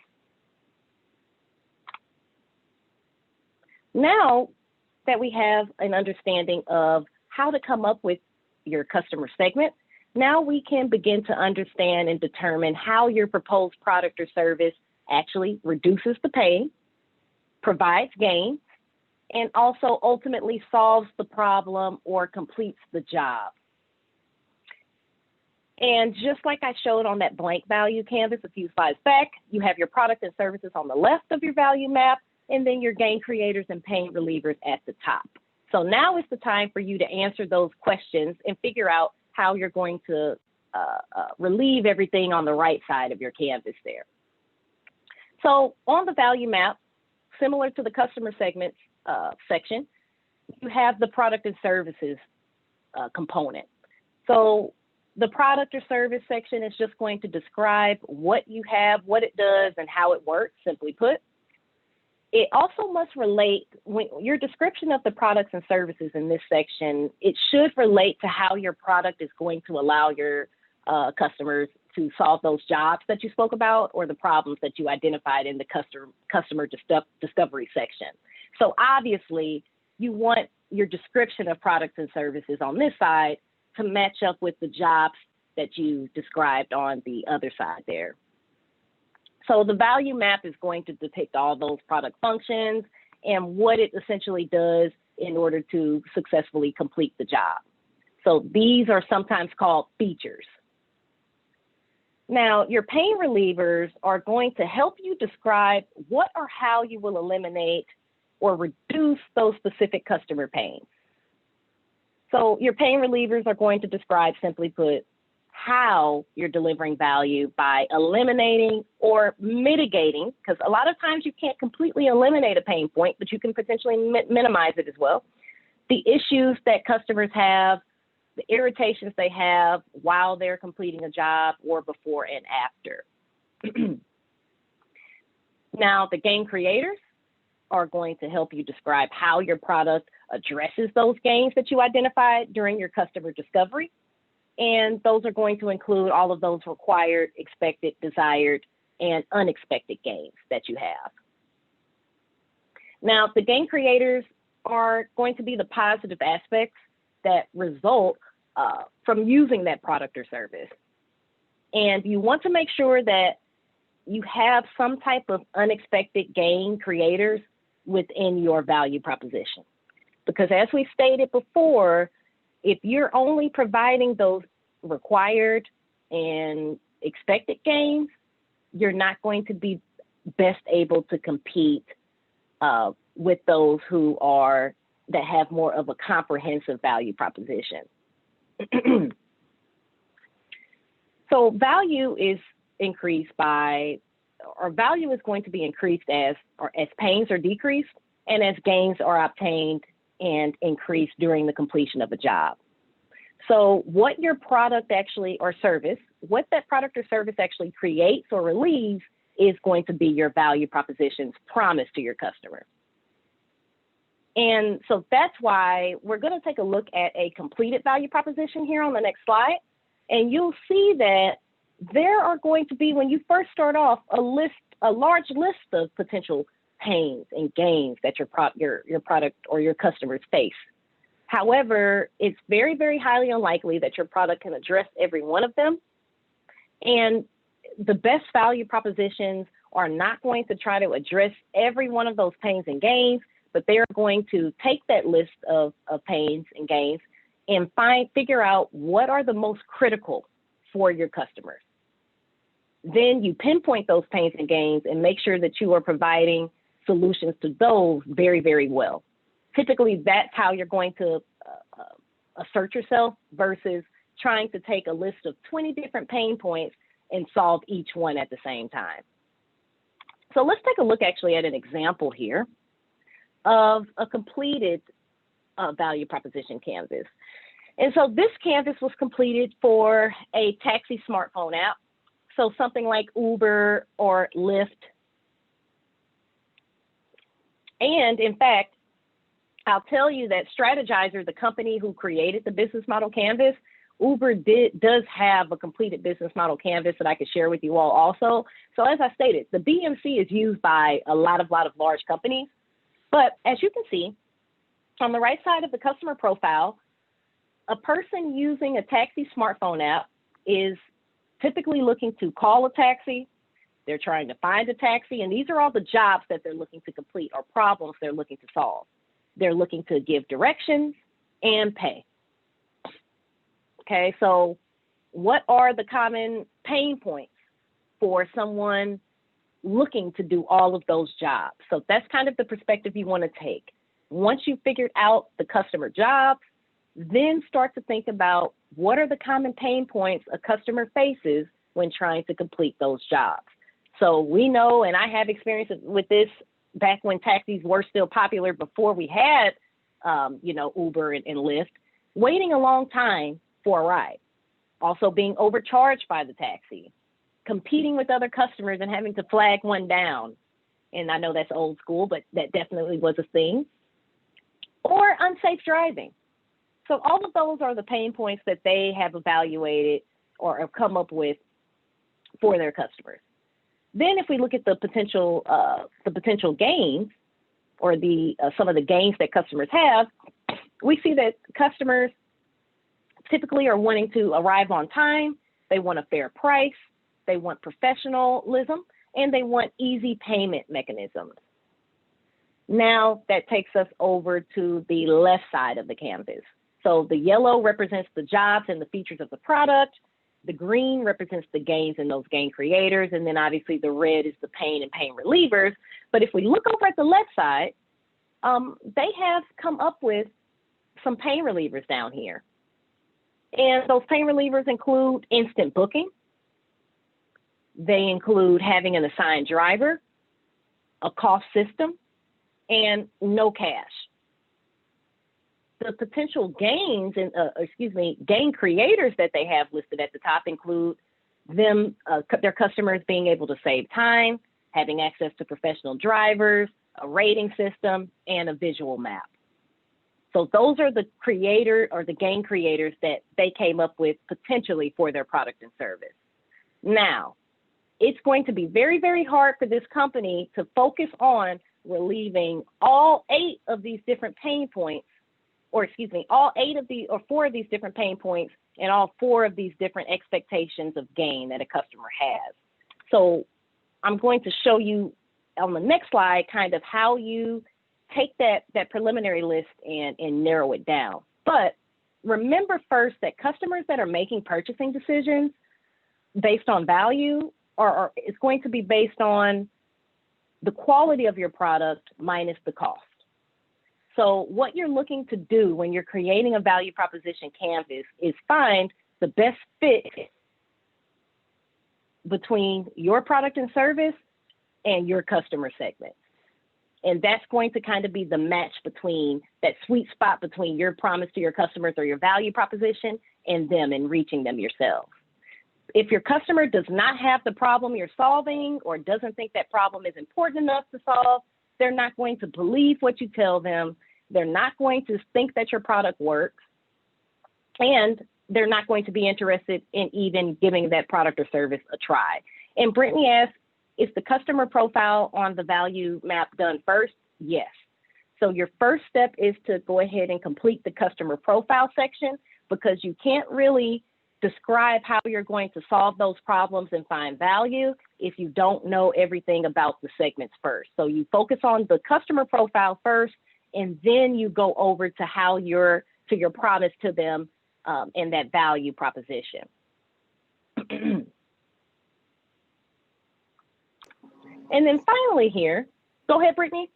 Now that we have an understanding of how to come up with your customer segment, now we can begin to understand and determine how your proposed product or service actually reduces the pain, provides gain, and also ultimately solves the problem or completes the job. And just like I showed on that blank value canvas a few slides back, you have your product and services on the left of your value map, and then your gain creators and pain relievers at the top. So now is the time for you to answer those questions and figure out how you're going to relieve everything on the right side of your canvas there. So on the value map, similar to the customer segments section, you have the product and services component. So the product or service section is just going to describe what you have, what it does, and how it works, simply put. It also must relate, when your description of the products and services in this section, it should relate to how your product is going to allow your customers to solve those jobs that you spoke about or the problems that you identified in the customer discovery section. So obviously, you want your description of products and services on this side to match up with the jobs that you described on the other side there. So the value map is going to depict all those product functions and what it essentially does in order to successfully complete the job. So these are sometimes called features. Now, your pain relievers are going to help you describe what or how you will eliminate or reduce those specific customer pains. So your pain relievers are going to describe, simply put, how you're delivering value by eliminating or mitigating, because a lot of times you can't completely eliminate a pain point, but you can potentially minimize it as well. The issues that customers have, the irritations they have while they're completing a job or before and after. Now, the gain creators are going to help you describe how your product addresses those gains that you identified during your customer discovery. And those are going to include all of those required, expected, desired, and unexpected gains that you have. Now, the gain creators are going to be the positive aspects that result from using that product or service. And you want to make sure that you have some type of unexpected gain creators within your value proposition. Because as we stated before, if you're only providing those required and expected gains, you're not going to be best able to compete with those that have more of a comprehensive value proposition. So value is increased value is going to be increased as pains are decreased and as gains are obtained and increased during the completion of a job. So what your product actually, or service, what that product or service actually creates or relieves is going to be your value proposition's promise to your customer. And so that's why we're going to take a look at a completed value proposition here on the next slide. And you'll see that there are going to be, when you first start off, a large list of potential pains and gains that your product or your customers face. However, it's very, very highly unlikely that your product can address every one of them. And the best value propositions are not going to try to address every one of those pains and gains, but they're going to take that list of pains and gains and figure out what are the most critical for your customers. Then you pinpoint those pains and gains and make sure that you are providing solutions to those very, very well. Typically, that's how you're going to assert yourself versus trying to take a list of 20 different pain points and solve each one at the same time. So let's take a look actually at an example here of a completed value proposition canvas. And so this canvas was completed for a taxi smartphone app. So something like Uber or Lyft. And in fact, I'll tell you that Strategizer, the company who created the business model canvas, Uber does have a completed business model canvas that I could share with you all also. So as I stated, the BMC is used by a lot of large companies. But as you can see, on the right side of the customer profile, a person using a taxi smartphone app is typically looking to call a taxi. They're trying to find a taxi, and these are all the jobs that they're looking to complete or problems they're looking to solve. They're looking to give directions and pay. Okay, so what are the common pain points for someone looking to do all of those jobs? So that's kind of the perspective you want to take. Once you've figured out the customer jobs, then start to think about what are the common pain points a customer faces when trying to complete those jobs. So we know, and I have experience with this back when taxis were still popular before we had, Uber and Lyft, waiting a long time for a ride. Also being overcharged by the taxi, competing with other customers and having to flag one down. And I know that's old school, but that definitely was a thing. Or unsafe driving. So all of those are the pain points that they have evaluated or have come up with for their customers. Then if we look at the potential gains or some of the gains that customers have, we see that customers typically are wanting to arrive on time, they want a fair price, they want professionalism, and they want easy payment mechanisms. Now that takes us over to the left side of the canvas. So the yellow represents the jobs and the features of the product. The green represents the gains and those gain creators. And then obviously the red is the pain and pain relievers. But if we look over at the left side, they have come up with some pain relievers down here. And those pain relievers include instant booking. They include having an assigned driver, a cost system, and no cash. The potential gains and gain creators that they have listed at the top include their customers being able to save time, having access to professional drivers, a rating system, and a visual map. So those are the gain creators that they came up with potentially for their product and service. Now, it's going to be very, very hard for this company to focus on relieving all 8 of these different pain points, all 4 of these different pain points and all 4 of these different expectations of gain that a customer has. So I'm going to show you on the next slide kind of how you take that preliminary list and narrow it down. But remember first that customers that are making purchasing decisions based on value is going to be based on the quality of your product minus the cost. So what you're looking to do when you're creating a value proposition canvas is find the best fit between your product and service and your customer segment. And that's going to kind of be the match between that sweet spot between your promise to your customers or your value proposition and them and reaching them yourself. If your customer does not have the problem you're solving or doesn't think that problem is important enough to solve, they're not going to believe what you tell them. They're not going to think that your product works. And they're not going to be interested in even giving that product or service a try. And Brittany asked, is the customer profile on the value map done first? Yes. So your first step is to go ahead and complete the customer profile section, because you can't really describe how you're going to solve those problems and find value if you don't know everything about the segments first. So you focus on the customer profile first, and then you go over to how your promise to them and that value proposition. And then finally here, go ahead, Brittany.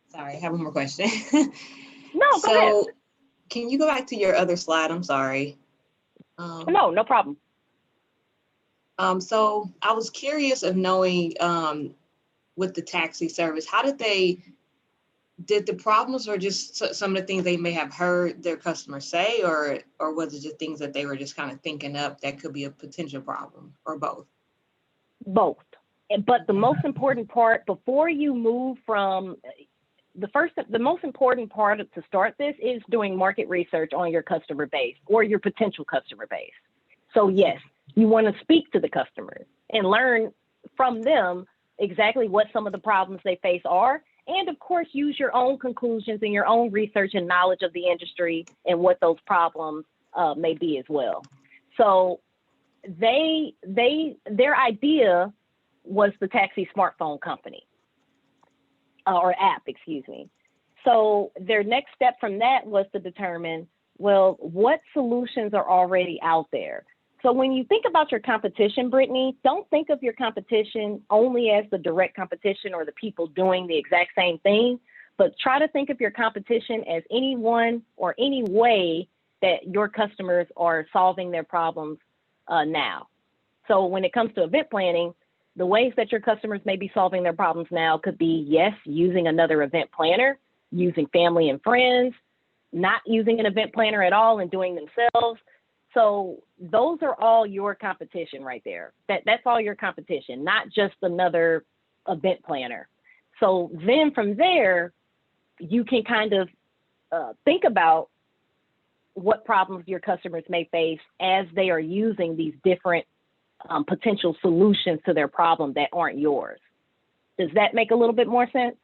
Sorry, I have one more question. No, go ahead. Can you go back to your other slide? I'm sorry. No problem. So I was curious of knowing with the taxi service, how did the problems or just some of the things they may have heard their customers say, or was it just things that they were just kind of thinking up that could be a potential problem, or both? Both. But the most important part, before you move from the most important part to start this is doing market research on your customer base or your potential customer base. So yes, you want to speak to the customers and learn from them exactly what some of the problems they face are. And of course, use your own conclusions and your own research and knowledge of the industry and what those problems may be as well. So their idea was the taxi smartphone company or app, excuse me. So their next step from that was to determine, well, what solutions are already out there? So when you think about your competition, Brittany, don't think of your competition only as the direct competition or the people doing the exact same thing, but try to think of your competition as anyone or any way that your customers are solving their problems now. So when it comes to event planning, the ways that your customers may be solving their problems now could be, yes, using another event planner, using family and friends, not using an event planner at all and doing themselves, So those are all your competition right there. That's all your competition, not just another event planner. So then from there, you can kind of think about what problems your customers may face as they are using these different potential solutions to their problem that aren't yours. Does that make a little bit more sense?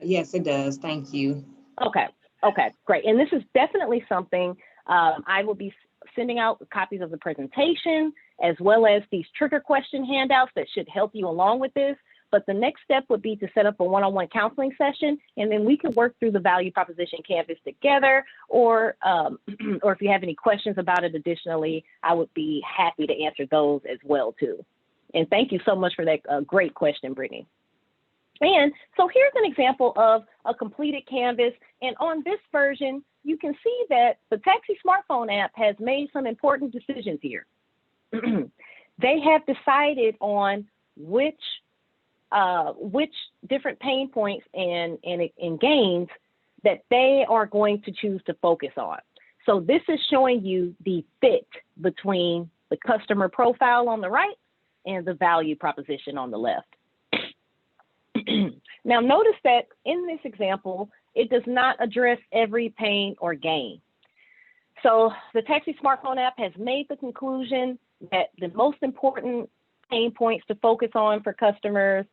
Yes, it does. Thank you. Okay, great. And this is definitely something I will be sending out copies of the presentation as well as these trigger question handouts that should help you along with this. But the next step would be to set up a one-on-one counseling session, and then we could work through the value proposition canvas together, or if you have any questions about it additionally, I would be happy to answer those as well too. And thank you so much for that great question, Brittany. And so here's an example of a completed canvas. And on this version, you can see that the Taxi smartphone app has made some important decisions here. They have decided on which different pain points and gains that they are going to choose to focus on. So this is showing you the fit between the customer profile on the right and the value proposition on the left. Now notice that in this example, it does not address every pain or gain. So the Taxi smartphone app has made the conclusion that the most important pain points to focus on for customers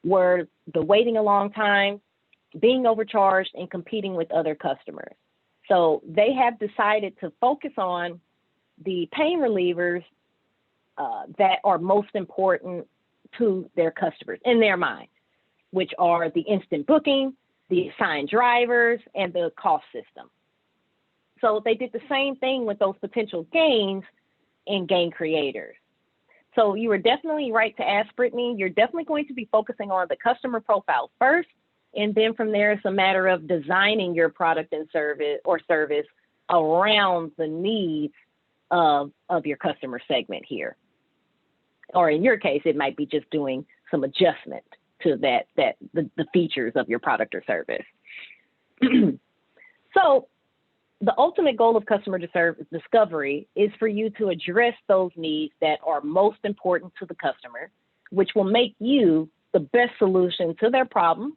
were the waiting a long time, being overcharged, and competing with other customers. So they have decided to focus on the pain relievers that are most important to their customers in their mind, which are the instant booking, the assigned drivers, and the cost system. So they did the same thing with those potential gains and gain creators. So you were definitely right to ask, Brittany. You're definitely going to be focusing on the customer profile first, and then from there, it's a matter of designing your product and service around the needs of your customer segment here. Or in your case, it might be just doing some adjustment to the features of your product or service. So the ultimate goal of customer discovery is for you to address those needs that are most important to the customer, which will make you the best solution to their problem,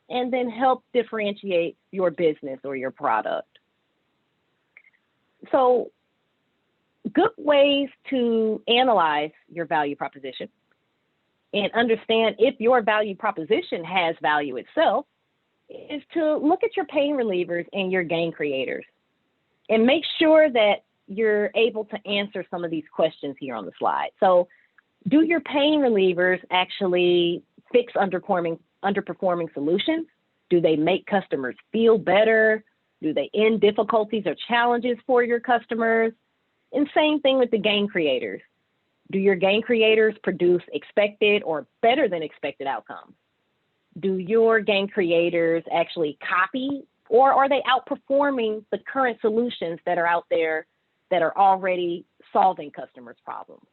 and then help differentiate your business or your product. So good ways to analyze your value proposition and understand if your value proposition has value itself is to look at your pain relievers and your gain creators, and make sure that you're able to answer some of these questions here on the slide. So do your pain relievers actually fix underperforming solutions? Do they make customers feel better? Do they end difficulties or challenges for your customers? And same thing with the gain creators. Do your gain creators produce expected or better than expected outcomes? Do your gain creators actually copy, or are they outperforming the current solutions that are out there that are already solving customers' problems?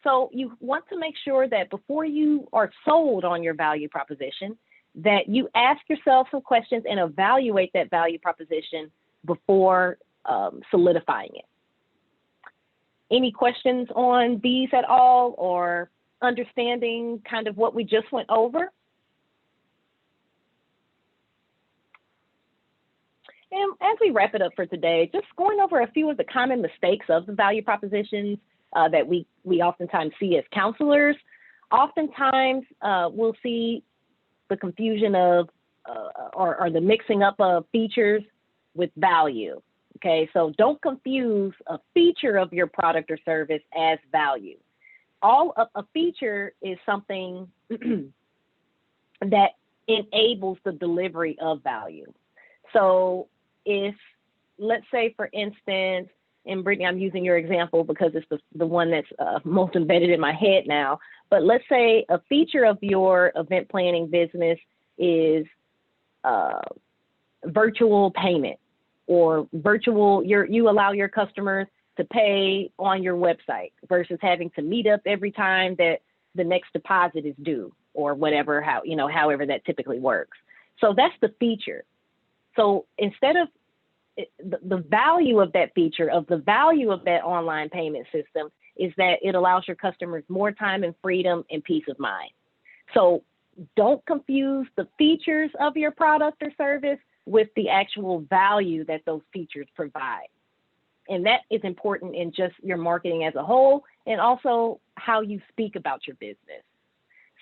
So you want to make sure that before you are sold on your value proposition, that you ask yourself some questions and evaluate that value proposition before solidifying it. Any questions on these at all, or understanding kind of what we just went over? And as we wrap it up for today, just going over a few of the common mistakes of the value propositions that we oftentimes see as counselors. Oftentimes, we'll see the confusion of or the mixing up of features with value. Okay, so don't confuse a feature of your product or service as value. A feature is something that enables the delivery of value. So if, let's say, for instance, and Brittany, I'm using your example because it's the one that's most embedded in my head now, but let's say a feature of your event planning business is virtual payment, or you allow your customers to pay on your website versus having to meet up every time that the next deposit is due, or whatever, however that typically works. So that's the feature. So instead of the value of that feature, of the value of that online payment system, is that it allows your customers more time and freedom and peace of mind. So don't confuse the features of your product or service with the actual value that those features provide. And that is important in just your marketing as a whole, and also how you speak about your business.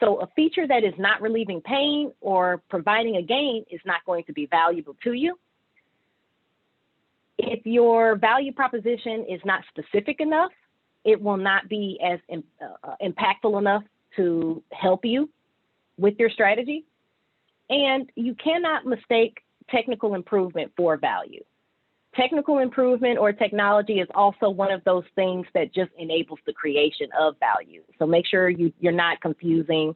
So a feature that is not relieving pain or providing a gain is not going to be valuable to you. If your value proposition is not specific enough, it will not be as impactful enough to help you with your strategy. And you cannot mistake technical improvement for value. Technical improvement or technology is also one of those things that just enables the creation of value. So make sure you're not confusing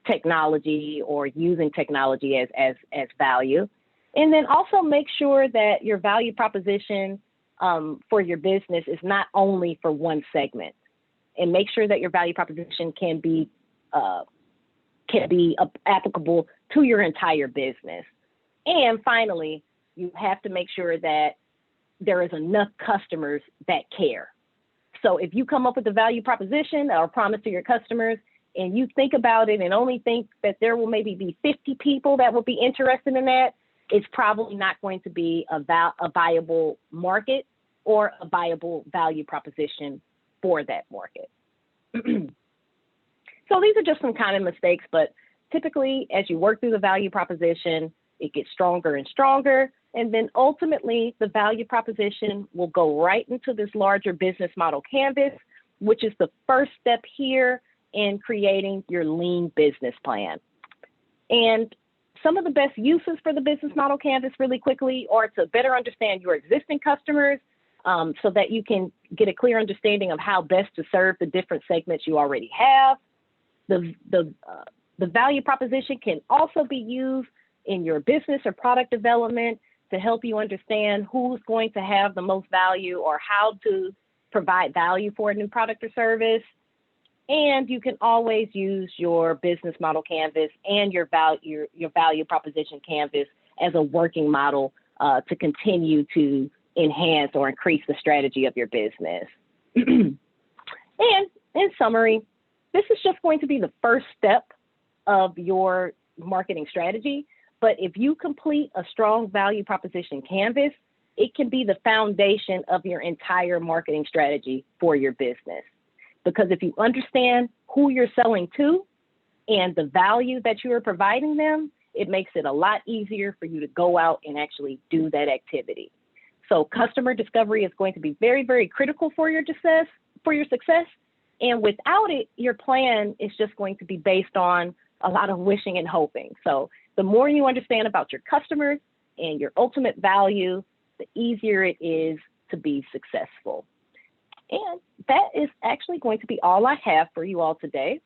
technology or using technology as value. And then also make sure that your value proposition for your business is not only for one segment. And make sure that your value proposition can be applicable to your entire business. And finally, you have to make sure that there is enough customers that care. So if you come up with a value proposition or promise to your customers, and you think about it and only think that there will maybe be 50 people that will be interested in that, it's probably not going to be a viable market or a viable value proposition for that market. So these are just some common mistakes, but typically as you work through the value proposition, it gets stronger and stronger. And then ultimately the value proposition will go right into this larger business model canvas, which is the first step here in creating your lean business plan. And some of the best uses for the business model canvas really quickly are to better understand your existing customers so that you can get a clear understanding of how best to serve the different segments you already have. The value proposition can also be used in your business or product development to help you understand who's going to have the most value or how to provide value for a new product or service. And you can always use your business model canvas and your value proposition canvas as a working model to continue to enhance or increase the strategy of your business. And in summary, this is just going to be the first step of your marketing strategy. But if you complete a strong value proposition canvas, it can be the foundation of your entire marketing strategy for your business. Because if you understand who you're selling to and the value that you are providing them, it makes it a lot easier for you to go out and actually do that activity. So customer discovery is going to be very, very critical for your success. And without it, your plan is just going to be based on a lot of wishing and hoping. So the more you understand about your customers and your ultimate value, the easier it is to be successful. And that is actually going to be all I have for you all today.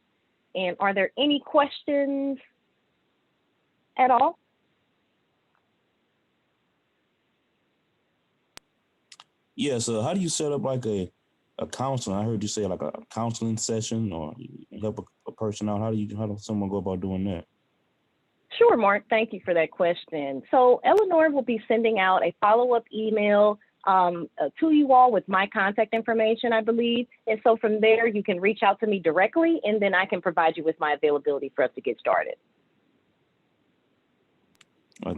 And are there any questions at all? Yes. How do you set up like a counseling? I heard you say like a counseling session or help a person out. How does someone go about doing that? Sure, Mark. Thank you for that question. So Eleanor will be sending out a follow-up email to you all with my contact information, I believe. And so from there, you can reach out to me directly, and then I can provide you with my availability for us to get started.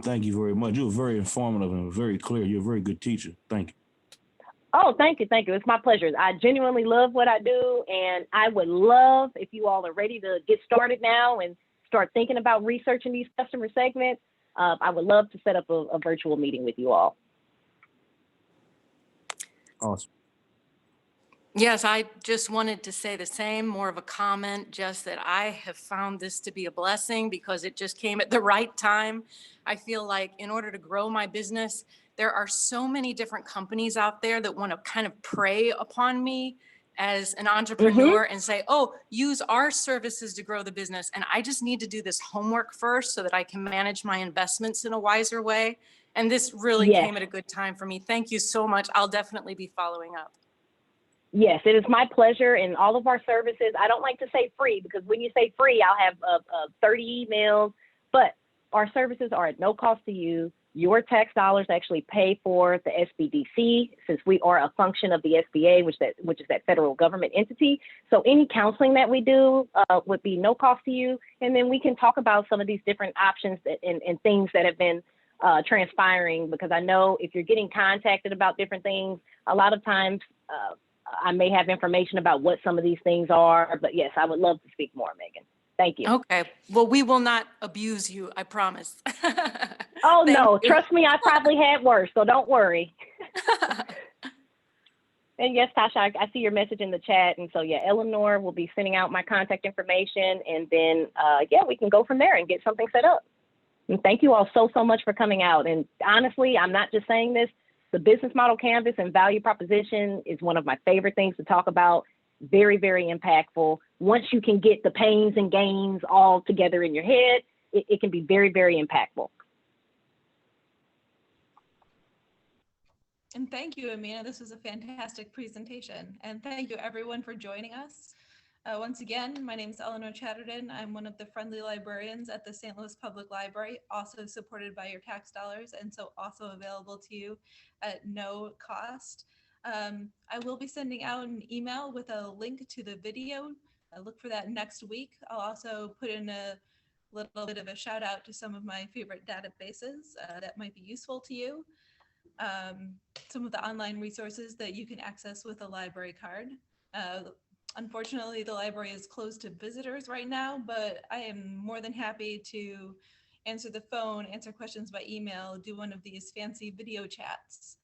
Thank you very much. You were very informative and very clear. You're a very good teacher. Thank you. Oh, thank you. Thank you. It's my pleasure. I genuinely love what I do, and I would love if you all are ready to get started now and start thinking about researching these customer segments. I would love to set up a virtual meeting with you all. Awesome. Yes, I just wanted to say the same, more of a comment, just that I have found this to be a blessing because it just came at the right time. I feel like in order to grow my business, there are so many different companies out there that want to kind of prey upon me as an entrepreneur and say, oh, use our services to grow the business. And I just need to do this homework first so that I can manage my investments in a wiser way. And this really came at a good time for me. Thank you so much. I'll definitely be following up. Yes, it is my pleasure. And all of our services, I don't like to say free because when you say free, I'll have 30 emails, but our services are at no cost to you. Your tax dollars actually pay for the SBDC, since we are a function of the SBA, which is that federal government entity. So any counseling that we do would be no cost to you. And then we can talk about some of these different options and things that have been transpiring, because I know if you're getting contacted about different things, a lot of times I may have information about what some of these things are. But yes, I would love to speak more, Megan. Thank you. Okay, well, we will not abuse you, I promise. Oh, Thank no, you. trust me, I probably had worse, so don't worry. And yes, Tasha, I see your message in the chat. And so, yeah, Eleanor will be sending out my contact information. And then, yeah, we can go from there and get something set up. And thank you all so much for coming out. And honestly, I'm not just saying this. The business model canvas and value proposition is one of my favorite things to talk about. Very, very impactful. Once you can get the pains and gains all together in your head, it can be very, very impactful. And thank you, Amina. This was a fantastic presentation. And thank you everyone for joining us. Once again, my name is Eleanor Chatterton. I'm one of the friendly librarians at the St. Louis Public Library, also supported by your tax dollars, and so also available to you at no cost. I will be sending out an email with a link to the video. Look for that next week. I'll also put in a little bit of a shout out to some of my favorite databases that might be useful to you. Some of the online resources that you can access with a library card. Unfortunately, the library is closed to visitors right now, but I am more than happy to answer the phone, answer questions by email, do one of these fancy video chats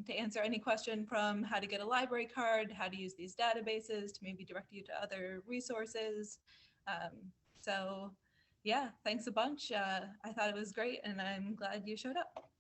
to answer any question from how to get a library card, how to use these databases, to maybe direct you to other resources. So yeah, thanks a bunch. I thought it was great and I'm glad you showed up.